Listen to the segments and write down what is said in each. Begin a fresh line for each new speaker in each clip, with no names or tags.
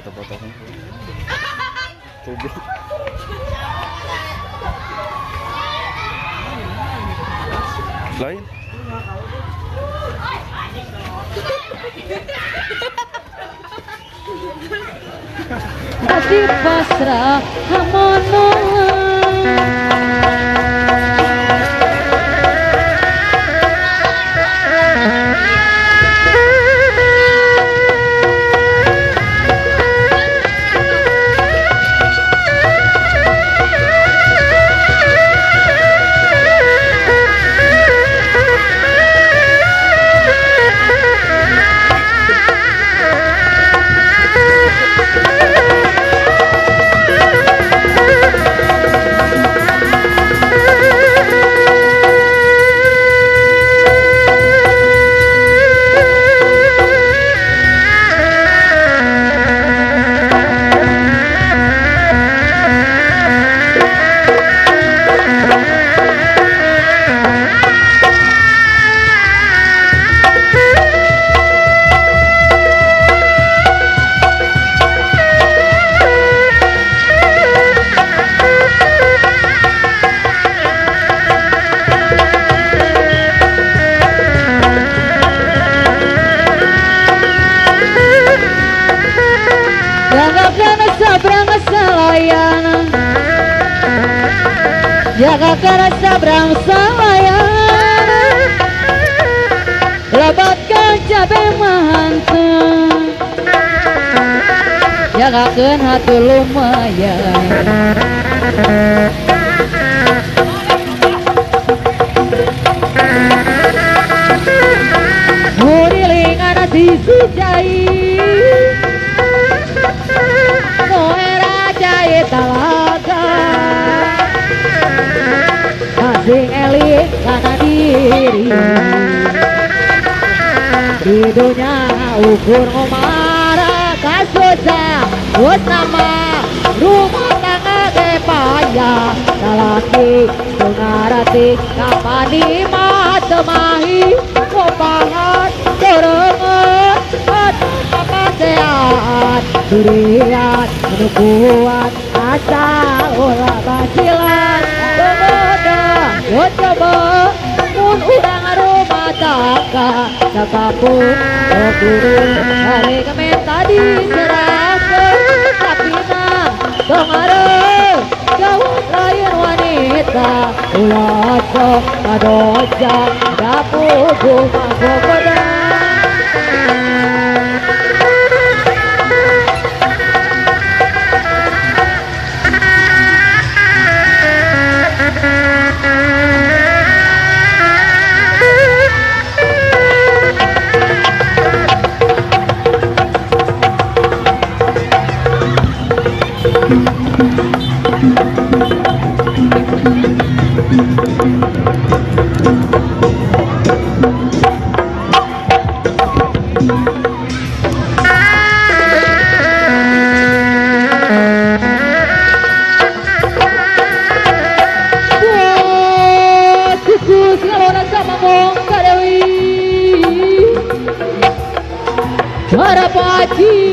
Foto-fotonya goblok. Lain
Kasih pasrah hamono jaga kerasa berangsa layan lebatkan cabai mahantu jagakan hati lumayan murilingan hati sujai no era jahit talaga sing elik kana diri di dunia ukur ngomara kasusah wes nama rumah tangga ge payah lalaki dengarati kapani matemahi kopahan dorenget papasean durian menukuan asal olah basilan yo coba mun udang rumah tangga sakapun turun hari kemen tadi serahkan tapi nang dongare jauh lain wanita ulah sok kadoja dapur rumah gogoda para pagi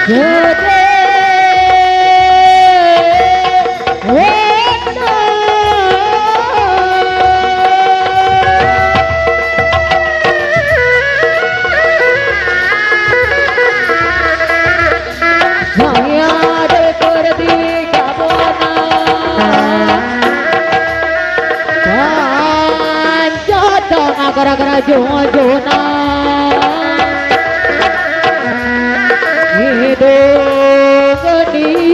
gede gara-gara jona hidup geni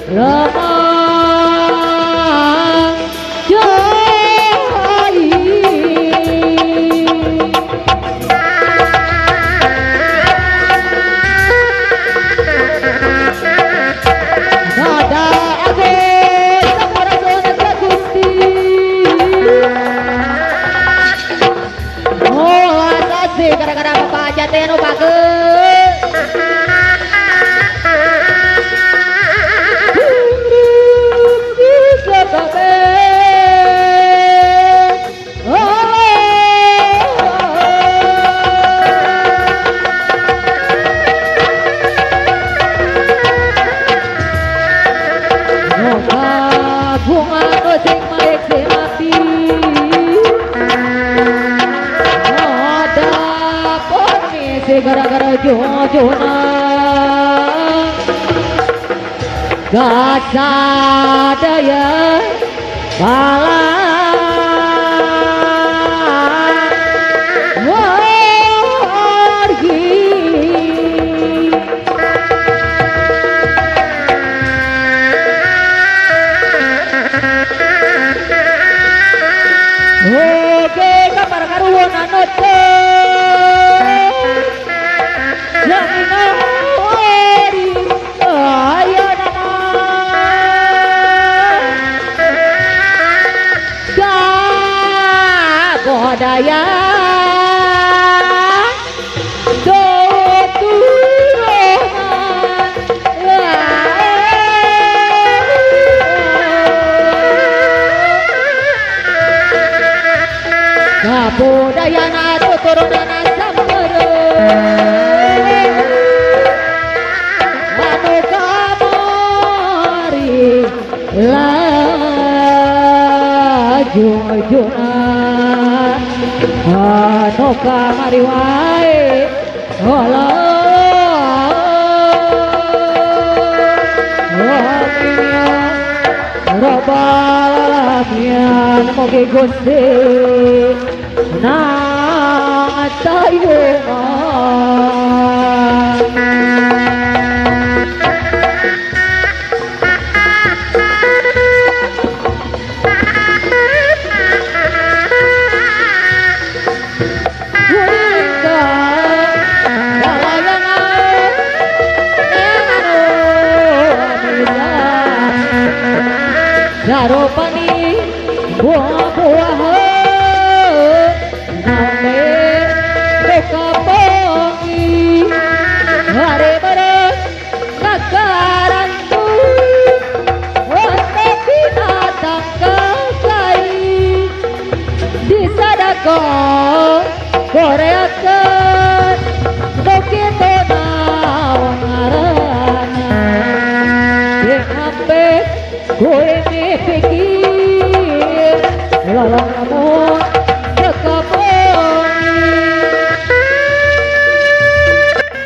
lemah jahai nada agus samara zona Gusti. Gara-gara bapak jatih nu bagus bisa babe bunga nu sing maek sing mati gara-gara jona gak sadaya balang wargi oke kabar karuan anote daya do kabudayana tuturunana samara anu kamari lajuna anu kamari wae Rabbal alamin moga Gusti natayuma Daropani buah-buah name mereka pongi hari beres nagarantu untuk binatang kasai disadako koreakan begitu naon ngarana yang sampai gue pikir lolong